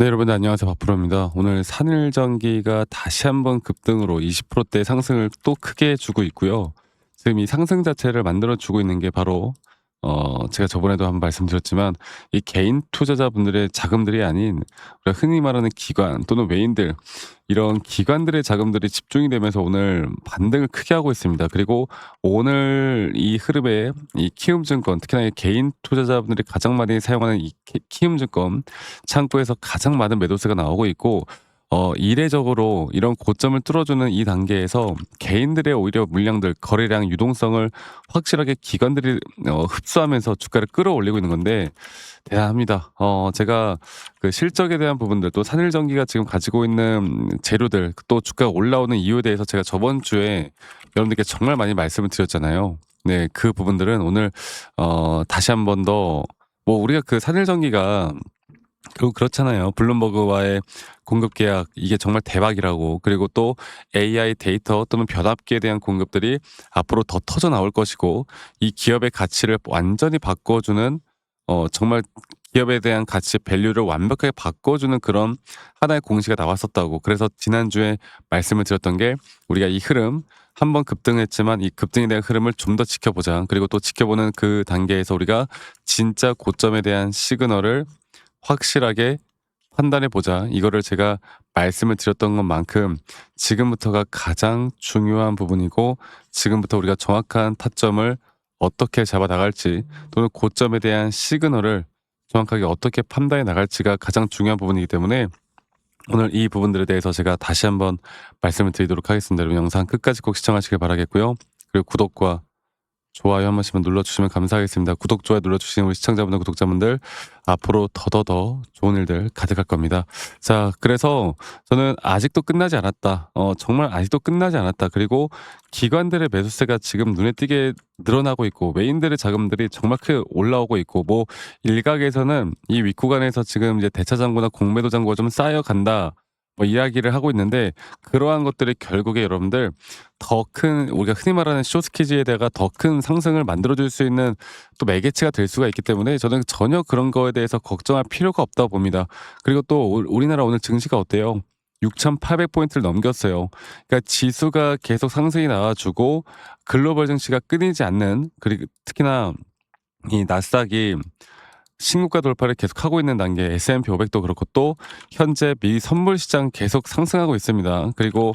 네, 여러분 안녕하세요. 박프로입니다. 오늘 산일전기가 다시 한번 급등으로 20%대 상승을 또 크게 주고 있고요. 지금 이 상승 자체를 만들어 주고 있는 게 바로 제가 저번에도 한번 말씀드렸지만 이 개인 투자자분들의 자금들이 아닌 우리가 흔히 말하는 기관 또는 외인들, 이런 기관들의 자금들이 집중이 되면서 오늘 반등을 크게 하고 있습니다. 그리고 오늘 이 흐름에 이 키움증권, 특히나 이 개인 투자자분들이 가장 많이 사용하는 이 키움증권 창구에서 가장 많은 매도세가 나오고 있고, 이례적으로 이런 고점을 뚫어주는 이 단계에서 개인들의 오히려 물량들, 거래량, 유동성을 확실하게 기관들이 흡수하면서 주가를 끌어올리고 있는 건데 대단합니다. 제가 그 실적에 대한 부분들, 또 산일전기가 지금 가지고 있는 재료들, 또 주가가 올라오는 이유에 대해서 제가 저번 주에 여러분들께 정말 많이 말씀을 드렸잖아요. 네, 그 부분들은 오늘 다시 한번 더, 뭐 우리가 그 산일전기가 결국 그렇잖아요. 블룸버그와의 공급 계약, 이게 정말 대박이라고. 그리고 또 AI 데이터 또는 변압기에 대한 공급들이 앞으로 더 터져 나올 것이고, 이 기업의 가치를 완전히 바꿔주는, 정말 기업에 대한 가치 밸류를 완벽하게 바꿔주는 그런 하나의 공시가 나왔었다고. 그래서 지난주에 말씀을 드렸던 게, 우리가 이 흐름 한번 급등했지만 이 급등에 대한 흐름을 좀 더 지켜보자. 그리고 또 지켜보는 그 단계에서 우리가 진짜 고점에 대한 시그널을 확실하게 판단해 보자. 이거를 제가 말씀을 드렸던 것만큼 지금부터가 가장 중요한 부분이고, 지금부터 우리가 정확한 타점을 어떻게 잡아 나갈지, 또는 고점에 대한 시그널을 정확하게 어떻게 판단해 나갈지가 가장 중요한 부분이기 때문에 오늘 이 부분들에 대해서 제가 다시 한번 말씀을 드리도록 하겠습니다. 여러분 영상 끝까지 꼭 시청하시길 바라겠고요. 그리고 구독과 좋아요 한 번씩만 눌러주시면 감사하겠습니다. 구독, 좋아요 눌러주시는 우리 시청자분들, 구독자분들, 앞으로 더더더 좋은 일들 가득할 겁니다. 자, 그래서 저는 아직도 끝나지 않았다. 정말 아직도 끝나지 않았다. 그리고 기관들의 매수세가 지금 눈에 띄게 늘어나고 있고, 외인들의 자금들이 정말 크게 올라오고 있고, 뭐 일각에서는 이 윗구간에서 지금 이제 대차 잔고나 공매도 잔고가 좀 쌓여간다, 뭐 이야기를 하고 있는데, 그러한 것들이 결국에 여러분들 더 큰, 우리가 흔히 말하는 숏스퀴즈에다가 더 큰 상승을 만들어 줄 수 있는 또 매개체가 될 수가 있기 때문에 저는 전혀 그런 거에 대해서 걱정할 필요가 없다고 봅니다. 그리고 또 우리나라 오늘 증시가 어때요? 6,800 포인트를 넘겼어요. 그러니까 지수가 계속 상승이 나와 주고, 글로벌 증시가 끊이지 않는, 그리고 특히나 이 나스닥이 신고가 돌파를 계속하고 있는 단계, S&P 500도 그렇고, 또 현재 미 선물 시장 계속 상승하고 있습니다. 그리고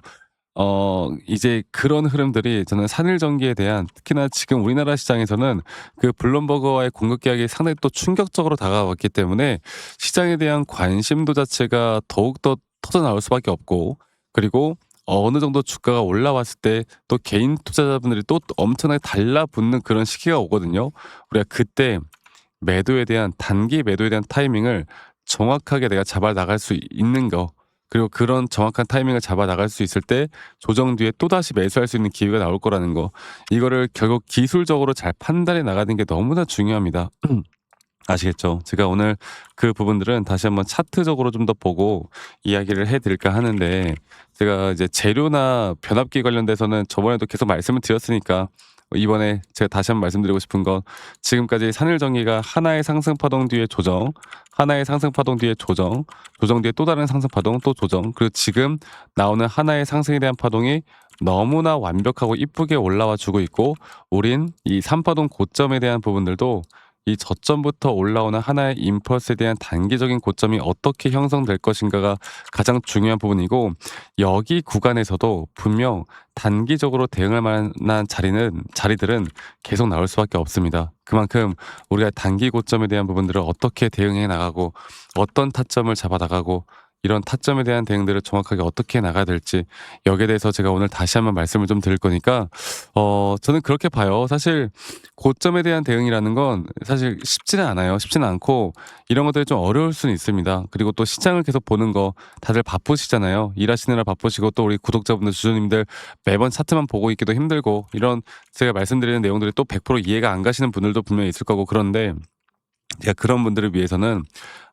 이제 그런 흐름들이 저는 산일전기에 대한, 특히나 지금 우리나라 시장에서는 그 블룸버그와의 공급 계약이 상당히 또 충격적으로 다가왔기 때문에 시장에 대한 관심도 자체가 더욱더 터져 나올 수밖에 없고, 그리고 어느 정도 주가가 올라왔을 때 또 개인 투자자분들이 또 엄청나게 달라붙는 그런 시기가 오거든요. 우리가 그때 매도에 대한, 단기 매도에 대한 타이밍을 정확하게 내가 잡아 나갈 수 있는 거, 그리고 그런 정확한 타이밍을 잡아 나갈 수 있을 때 조정 뒤에 또다시 매수할 수 있는 기회가 나올 거라는 거, 이거를 결국 기술적으로 잘 판단해 나가는 게 너무나 중요합니다. 아시겠죠? 제가 오늘 그 부분들은 다시 한번 차트적으로 좀 더 보고 이야기를 해 드릴까 하는데, 제가 이제 재료나 변압기 관련돼서는 저번에도 계속 말씀을 드렸으니까 이번에 제가 다시 한번 말씀드리고 싶은 건, 지금까지 산일전기가 하나의 상승 파동 뒤에 조정, 하나의 상승 파동 뒤에 조정, 조정 뒤에 또 다른 상승 파동, 또 조정, 그리고 지금 나오는 하나의 상승에 대한 파동이 너무나 완벽하고 이쁘게 올라와 주고 있고, 우린 이 3파동 고점에 대한 부분들도 이 저점부터 올라오는 하나의 임펄스에 대한 단기적인 고점이 어떻게 형성될 것인가가 가장 중요한 부분이고, 여기 구간에서도 분명 단기적으로 대응할 만한 자리들은 계속 나올 수밖에 없습니다. 그만큼 우리가 단기 고점에 대한 부분들을 어떻게 대응해 나가고, 어떤 타점을 잡아 나가고, 이런 타점에 대한 대응들을 정확하게 어떻게 나가야 될지, 여기에 대해서 제가 오늘 다시 한번 말씀을 좀 드릴 거니까, 저는 그렇게 봐요. 사실 고점에 대한 대응이라는 건 사실 쉽지는 않아요. 쉽지는 않고, 이런 것들이 좀 어려울 수는 있습니다. 그리고 또 시장을 계속 보는 거 다들 바쁘시잖아요. 일하시느라 바쁘시고, 또 우리 구독자분들, 주주님들 매번 차트만 보고 있기도 힘들고, 이런 제가 말씀드리는 내용들이 또 100% 이해가 안 가시는 분들도 분명히 있을 거고, 그런데 제가 그런 분들을 위해서는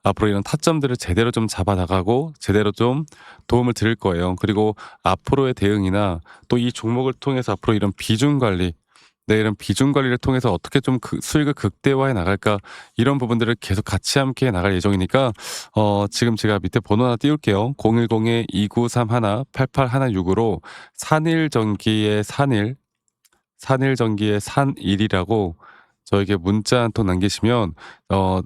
앞으로 이런 타점들을 제대로 좀 잡아 나가고 제대로 좀 도움을 드릴 거예요. 그리고 앞으로의 대응이나 또 이 종목을 통해서 앞으로 이런 비중 관리, 네, 이런 비중 관리를 통해서 어떻게 좀 수익을 극대화해 나갈까 이런 부분들을 계속 같이 함께 해 나갈 예정이니까 지금 제가 밑에 번호 하나 띄울게요. 010-2931-8816으로 산일전기의 산일전기의 산일이라고 저에게 문자 한 통 남기시면 어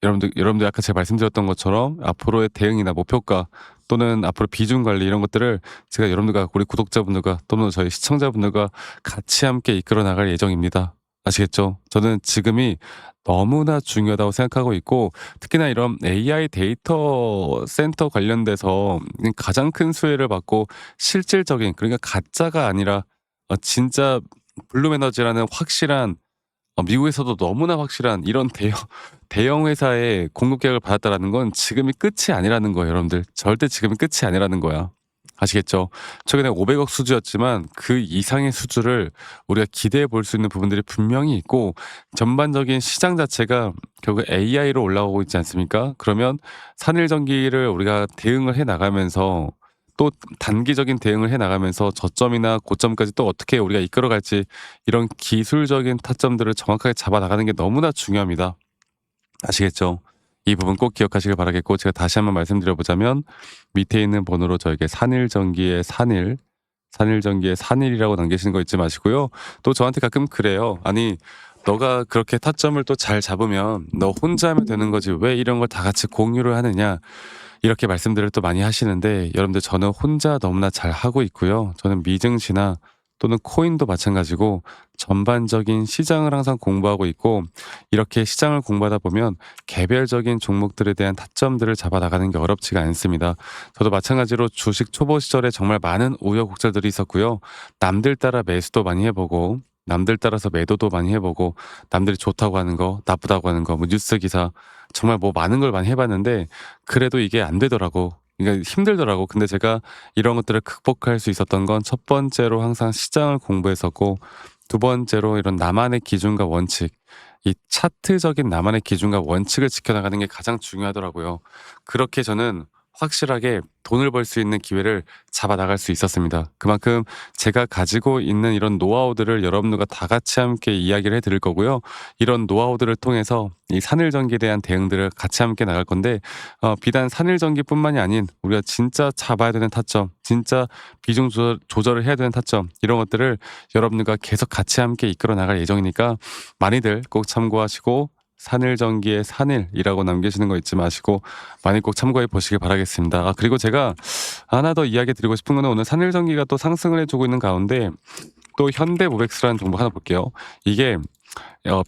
여러분들 아까 제가 말씀드렸던 것처럼 앞으로의 대응이나 목표가 또는 앞으로 비중 관리 이런 것들을 제가 여러분들과 우리 구독자분들과 또는 저희 시청자분들과 같이 함께 이끌어 나갈 예정입니다. 아시겠죠? 저는 지금이 너무나 중요하다고 생각하고 있고 특히나 이런 AI 데이터 센터 관련돼서 가장 큰 수혜를 받고 실질적인 그러니까 가짜가 아니라 진짜 블룸에너지라는 확실한 미국에서도 너무나 확실한 이런 대형 회사의 공급 계약을 받았다라는 건 지금이 끝이 아니라는 거예요, 여러분들. 절대 지금이 끝이 아니라는 거야. 아시겠죠? 최근에 500억 수주였지만 그 이상의 수주를 우리가 기대해 볼 수 있는 부분들이 분명히 있고 전반적인 시장 자체가 결국 AI로 올라오고 있지 않습니까? 그러면 산일전기를 우리가 대응을 해 나가면서 또 단기적인 대응을 해 나가면서 저점이나 고점까지 또 어떻게 우리가 이끌어 갈지 이런 기술적인 타점들을 정확하게 잡아 나가는 게 너무나 중요합니다. 아시겠죠? 이 부분 꼭 기억하시길 바라겠고 제가 다시 한번 말씀드려 보자면 밑에 있는 번호로 저에게 산일전기의 산일이라고 남기시는 거 잊지 마시고요. 또 저한테 가끔 그래요. 아니 너가 그렇게 타점을 또 잘 잡으면 너 혼자 하면 되는 거지 왜 이런 걸 다 같이 공유를 하느냐 이렇게 말씀들을 또 많이 하시는데 여러분들 저는 혼자 너무나 잘 하고 있고요. 저는 미증시나 또는 코인도 마찬가지고 전반적인 시장을 항상 공부하고 있고 이렇게 시장을 공부하다 보면 개별적인 종목들에 대한 타점들을 잡아 나가는 게 어렵지가 않습니다. 저도 마찬가지로 주식 초보 시절에 정말 많은 우여곡절들이 있었고요. 남들 따라 매수도 많이 해보고 남들 따라서 매도도 많이 해보고 남들이 좋다고 하는 거 나쁘다고 하는 거 뭐 뉴스 기사 정말 뭐 많은 걸 많이 해봤는데 그래도 이게 안 되더라고. 그러니까 힘들더라고. 근데 제가 이런 것들을 극복할 수 있었던 건 첫 번째로 항상 시장을 공부했었고 두 번째로 이런 나만의 기준과 원칙 이 차트적인 나만의 기준과 원칙을 지켜나가는 게 가장 중요하더라고요. 그렇게 저는 확실하게 돈을 벌 수 있는 기회를 잡아 나갈 수 있었습니다. 그만큼 제가 가지고 있는 이런 노하우들을 여러분들과 다 같이 함께 이야기를 해 드릴 거고요. 이런 노하우들을 통해서 이 산일전기에 대한 대응들을 같이 함께 나갈 건데 비단 산일전기뿐만이 아닌 우리가 진짜 잡아야 되는 타점, 진짜 비중 조절을 해야 되는 타점 이런 것들을 여러분들과 계속 같이 함께 이끌어 나갈 예정이니까 많이들 꼭 참고하시고 산일전기의 산일이라고 남기시는 거 잊지 마시고 많이 꼭 참고해 보시길 바라겠습니다. 그리고 제가 하나 더 이야기 드리고 싶은 거는 오늘 산일전기가 또 상승을 해주고 있는 가운데 또 현대모백스라는 종목 하나 볼게요. 이게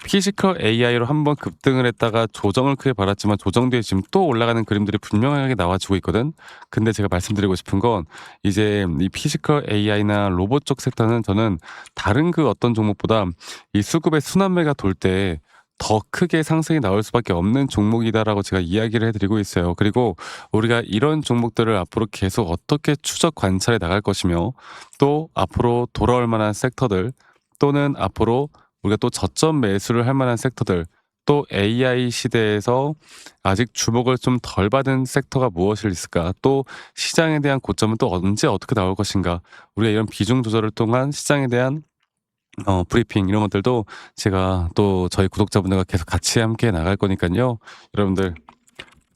피지컬 AI로 한번 급등을 했다가 조정을 크게 받았지만 조정 뒤에 지금 또 올라가는 그림들이 분명하게 나와주고 있거든. 근데 제가 말씀드리고 싶은 건 이제 이 피지컬 AI나 로봇 쪽 섹터는 저는 다른 그 어떤 종목보다 이 수급의 순환매가 돌 때 더 크게 상승이 나올 수밖에 없는 종목이다라고 제가 이야기를 해드리고 있어요. 그리고 우리가 이런 종목들을 앞으로 계속 어떻게 추적 관찰해 나갈 것이며 또 앞으로 돌아올 만한 섹터들 또는 앞으로 우리가 또 저점 매수를 할 만한 섹터들 또 AI 시대에서 아직 주목을 좀 덜 받은 섹터가 무엇이 있을까 또 시장에 대한 고점은 또 언제 어떻게 나올 것인가 우리가 이런 비중 조절을 통한 시장에 대한 브리핑 이런 것들도 제가 또 저희 구독자분들과 계속 같이 함께 나갈 거니까요. 여러분들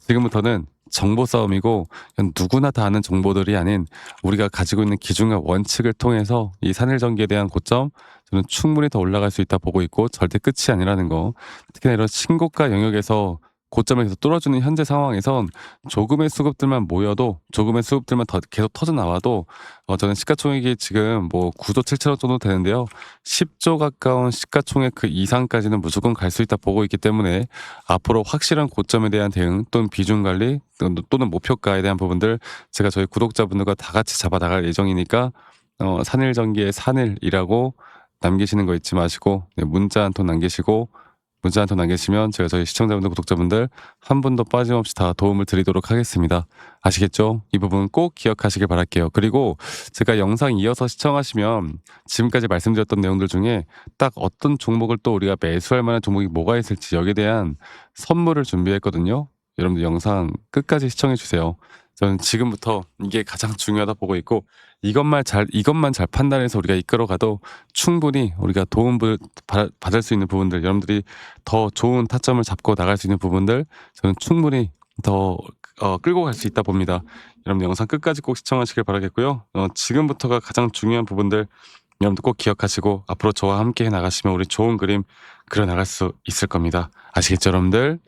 지금부터는 정보 싸움이고 누구나 다 아는 정보들이 아닌 우리가 가지고 있는 기준과 원칙을 통해서 이 산일전기에 대한 고점 저는 충분히 더 올라갈 수 있다 보고 있고 절대 끝이 아니라는 거. 특히나 이런 신고가 영역에서 고점을 계속 뚫어주는 현재 상황에선 조금의 수급들만 모여도 조금의 수급들만 더 계속 터져 나와도 저는 시가총액이 지금 뭐 9조 7천억 정도 되는데요. 10조 가까운 시가총액 그 이상까지는 무조건 갈 수 있다 보고 있기 때문에 앞으로 확실한 고점에 대한 대응 또는 비중 관리 또는 목표가에 대한 부분들 제가 저희 구독자분들과 다 같이 잡아 나갈 예정이니까 산일전기의 산일이라고 남기시는 거 잊지 마시고 문자 한 통 남기시고 문자 한 통 남기시면 제가 저희 시청자분들 구독자분들 한 분도 빠짐없이 다 도움을 드리도록 하겠습니다. 아시겠죠? 이 부분 꼭 기억하시길 바랄게요. 그리고 제가 영상 이어서 시청하시면 지금까지 말씀드렸던 내용들 중에 딱 어떤 종목을 또 우리가 매수할 만한 종목이 뭐가 있을지 여기에 대한 선물을 준비했거든요. 여러분들 영상 끝까지 시청해 주세요. 저는 지금부터 이게 가장 중요하다 보고 있고 이것만 잘 판단해서 우리가 이끌어가도 충분히 우리가 도움을 받을 수 있는 부분들, 여러분들이 더 좋은 타점을 잡고 나갈 수 있는 부분들 저는 충분히 더 끌고 갈 수 있다 봅니다. 여러분들 영상 끝까지 꼭 시청하시길 바라겠고요. 지금부터가 가장 중요한 부분들 여러분들 꼭 기억하시고 앞으로 저와 함께 해 나가시면 우리 좋은 그림 그려 나갈 수 있을 겁니다. 아시겠죠, 여러분들?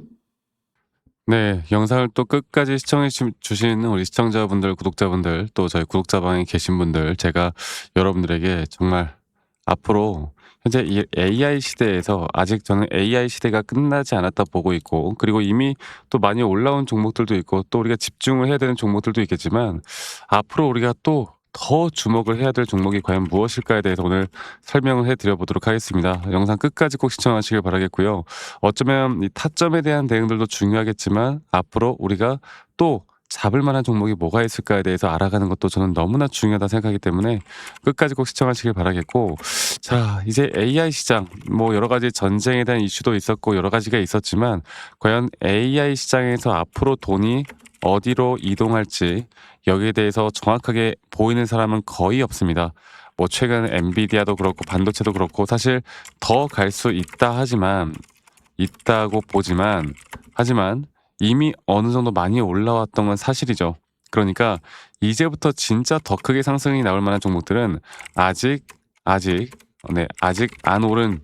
네. 영상을 또 끝까지 시청해 주신 우리 시청자분들, 구독자분들, 또 저희 구독자방에 계신 분들, 제가 여러분들에게 정말 앞으로 현재 이 AI 시대에서 아직 저는 AI 시대가 끝나지 않았다 보고 있고, 그리고 이미 또 많이 올라온 종목들도 있고, 또 우리가 집중을 해야 되는 종목들도 있겠지만, 앞으로 우리가 또 더 주목을 해야 될 종목이 과연 무엇일까에 대해서 오늘 설명을 해 드려 보도록 하겠습니다. 영상 끝까지 꼭 시청하시길 바라겠고요. 어쩌면 이 타점에 대한 대응들도 중요하겠지만 앞으로 우리가 또 잡을 만한 종목이 뭐가 있을까에 대해서 알아가는 것도 저는 너무나 중요하다 생각하기 때문에 끝까지 꼭 시청하시길 바라겠고, 자, 이제 AI 시장 뭐 여러 가지 전쟁에 대한 이슈도 있었고 여러 가지가 있었지만 과연 AI 시장에서 앞으로 돈이 어디로 이동할지 여기에 대해서 정확하게 보이는 사람은 거의 없습니다. 뭐 최근 엔비디아도 그렇고 반도체도 그렇고 사실 더 갈 수 있다 하지만 있다고 보지만 하지만 이미 어느 정도 많이 올라왔던 건 사실이죠. 그러니까 이제부터 진짜 더 크게 상승이 나올 만한 종목들은 아직 아직 아직 안 오른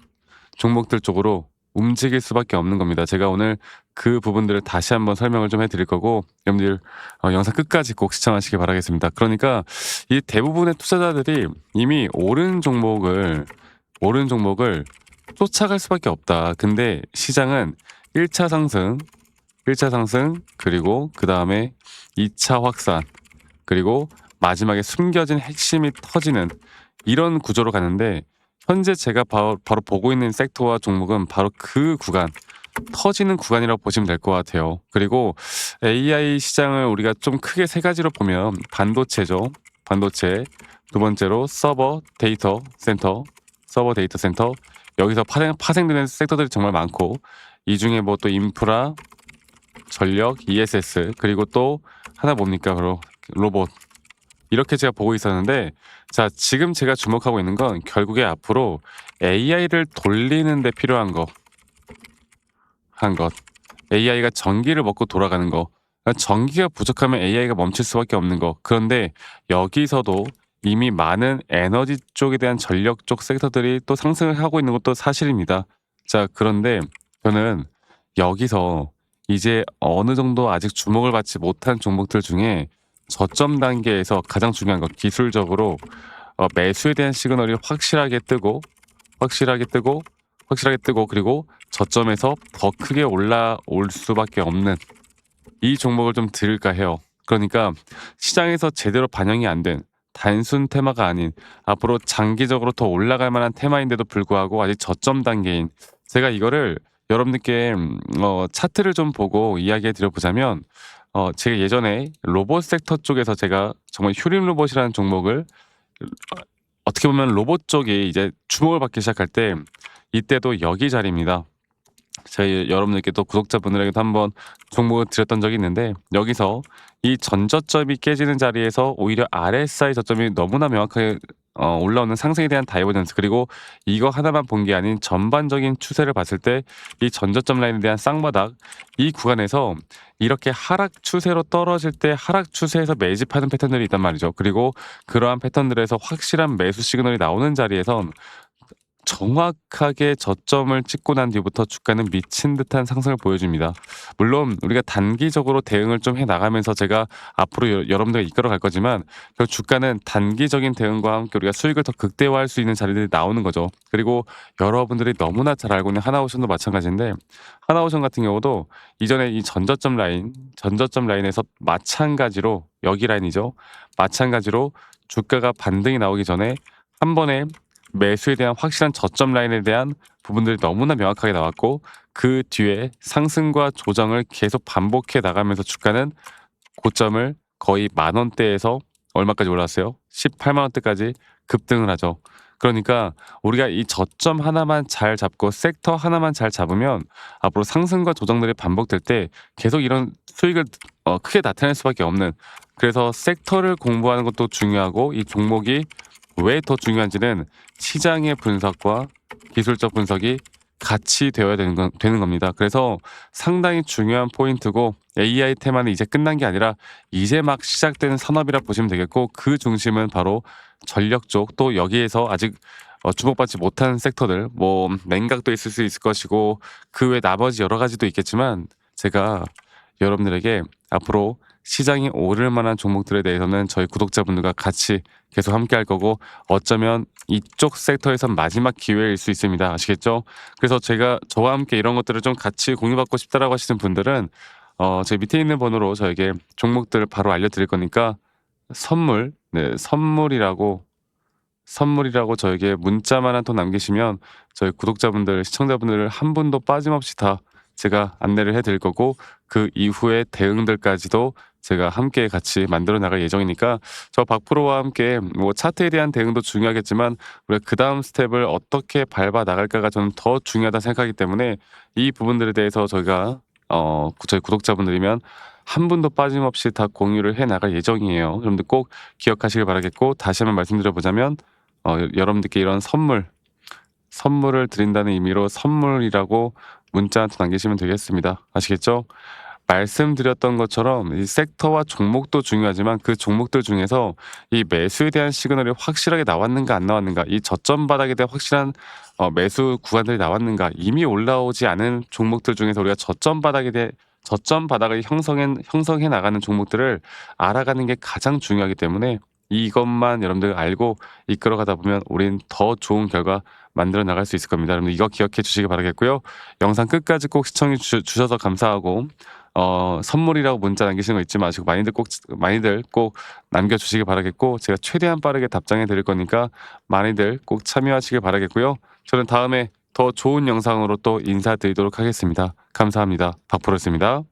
종목들 쪽으로 움직일 수밖에 없는 겁니다. 제가 오늘 그 부분들을 다시 한번 설명을 좀 해드릴 거고 여러분들 영상 끝까지 꼭 시청하시기 바라겠습니다. 그러니까 이 대부분의 투자자들이 이미 오른 종목을 쫓아갈 수밖에 없다. 근데 시장은 1차 상승, 1차 상승, 그리고 그 다음에 2차 확산, 그리고 마지막에 숨겨진 핵심이 터지는 이런 구조로 가는데 현재 제가 바로 보고 있는 섹터와 종목은 바로 그 구간, 터지는 구간이라고 보시면 될 것 같아요. 그리고 AI 시장을 우리가 좀 크게 세 가지로 보면 반도체죠. 반도체. 두 번째로 서버 데이터 센터. 여기서 파생되는 섹터들이 정말 많고 이 중에 뭐 또 인프라, 전력, ESS 그리고 또 하나 뭡니까? 바로 로봇. 이렇게 제가 보고 있었는데 자, 지금 제가 주목하고 있는 건 결국에 앞으로 AI를 돌리는 데 필요한 것. AI가 전기를 먹고 돌아가는 거. 그러니까 전기가 부족하면 AI가 멈출 수밖에 없는 거. 그런데 여기서도 이미 많은 에너지 쪽에 대한 전력 쪽 섹터들이 또 상승을 하고 있는 것도 사실입니다. 자, 그런데 저는 여기서 이제 어느 정도 아직 주목을 받지 못한 종목들 중에 저점 단계에서 가장 중요한 것, 기술적으로 매수에 대한 시그널이 확실하게 뜨고 그리고 저점에서 더 크게 올라올 수밖에 없는 이 종목을 좀 들을까 해요. 그러니까 시장에서 제대로 반영이 안 된 단순 테마가 아닌 앞으로 장기적으로 더 올라갈 만한 테마인데도 불구하고 아직 저점 단계인 제가 이거를 여러분들께 차트를 좀 보고 이야기해 드려보자면 제가 예전에 로봇 섹터 쪽에서 제가 정말 휴림 로봇이라는 종목을 어떻게 보면 로봇 쪽이 이제 주목을 받기 시작할 때 이때도 여기 자리입니다. 저희 여러분들께 또 구독자분들에게도 한번 종목을 드렸던 적이 있는데 여기서 이 전저점이 깨지는 자리에서 오히려 RSI 저점이 너무나 명확하게 올라오는 상승에 대한 다이버전스 그리고 이거 하나만 본 게 아닌 전반적인 추세를 봤을 때 이 전저점 라인에 대한 쌍바닥 이 구간에서 이렇게 하락 추세로 떨어질 때 하락 추세에서 매집하는 패턴들이 있단 말이죠. 그리고 그러한 패턴들에서 확실한 매수 시그널이 나오는 자리에선 정확하게 저점을 찍고 난 뒤부터 주가는 미친 듯한 상승을 보여줍니다. 물론 우리가 단기적으로 대응을 좀 해나가면서 제가 앞으로 여러분들을 이끌어 갈 거지만 결국 주가는 단기적인 대응과 함께 우리가 수익을 더 극대화할 수 있는 자리들이 나오는 거죠. 그리고 여러분들이 너무나 잘 알고 있는 하나오션도 마찬가지인데 하나오션 같은 경우도 이전에 이 전저점 라인에서 마찬가지로 여기 라인이죠. 마찬가지로 주가가 반등이 나오기 전에 한 번에 매수에 대한 확실한 저점 라인에 대한 부분들이 너무나 명확하게 나왔고 그 뒤에 상승과 조정을 계속 반복해 나가면서 주가는 고점을 거의 10,000원대에서 얼마까지 올랐어요? 18만원대까지 급등을 하죠. 그러니까 우리가 이 저점 하나만 잘 잡고 섹터 하나만 잘 잡으면 앞으로 상승과 조정들이 반복될 때 계속 이런 수익을 크게 나타날 수밖에 없는, 그래서 섹터를 공부하는 것도 중요하고 이 종목이 왜 더 중요한지는 시장의 분석과 기술적 분석이 같이 되어야 되는 겁니다. 그래서 상당히 중요한 포인트고 AI 테마는 이제 끝난 게 아니라 이제 막 시작되는 산업이라 보시면 되겠고 그 중심은 바로 전력 쪽 또 여기에서 아직 주목받지 못한 섹터들 뭐 냉각도 있을 수 있을 것이고 그 외 나머지 여러 가지도 있겠지만 제가 여러분들에게 앞으로 시장이 오를 만한 종목들에 대해서는 저희 구독자분들과 같이 계속 함께 할 거고 어쩌면 이쪽 섹터에선 마지막 기회일 수 있습니다. 아시겠죠? 그래서 제가 저와 함께 이런 것들을 좀 같이 공유받고 싶다라고 하시는 분들은 제 밑에 있는 번호로 저에게 종목들을 바로 알려드릴 거니까 선물, 네, 선물이라고 저에게 문자만 한 통 남기시면 저희 구독자분들, 시청자분들 한 분도 빠짐없이 다 제가 안내를 해 드릴 거고 그 이후의 대응들까지도 제가 함께 같이 만들어 나갈 예정이니까 저 박프로와 함께 뭐 차트에 대한 대응도 중요하겠지만 우리가 그다음 스텝을 어떻게 밟아 나갈까가 저는 더 중요하다 생각하기 때문에 이 부분들에 대해서 저희가 저희 구독자분들이면 한 분도 빠짐없이 다 공유를 해 나갈 예정이에요. 여러분들 꼭 기억하시길 바라겠고 다시 한번 말씀드려 보자면 여러분들께 이런 선물을 드린다는 의미로 선물이라고 문자 한 통 남기시면 되겠습니다. 아시겠죠? 말씀드렸던 것처럼 이 섹터와 종목도 중요하지만 그 종목들 중에서 이 매수에 대한 시그널이 확실하게 나왔는가 안 나왔는가, 이 저점 바닥에 대한 확실한 매수 구간들이 나왔는가, 이미 올라오지 않은 종목들 중에서 우리가 저점 바닥을 형성해 나가는 종목들을 알아가는 게 가장 중요하기 때문에 이것만 여러분들 알고 이끌어가다 보면 우린 더 좋은 결과 만들어 나갈 수 있을 겁니다. 여러분들 이거 기억해 주시기 바라겠고요. 영상 끝까지 꼭 시청해 주셔서 감사하고 선물이라고 문자 남기시는 거 잊지 마시고 많이들 꼭 남겨주시기 바라겠고 제가 최대한 빠르게 답장해 드릴 거니까 많이들 꼭 참여하시길 바라겠고요. 저는 다음에 더 좋은 영상으로 또 인사드리도록 하겠습니다. 감사합니다. 박프로였습니다.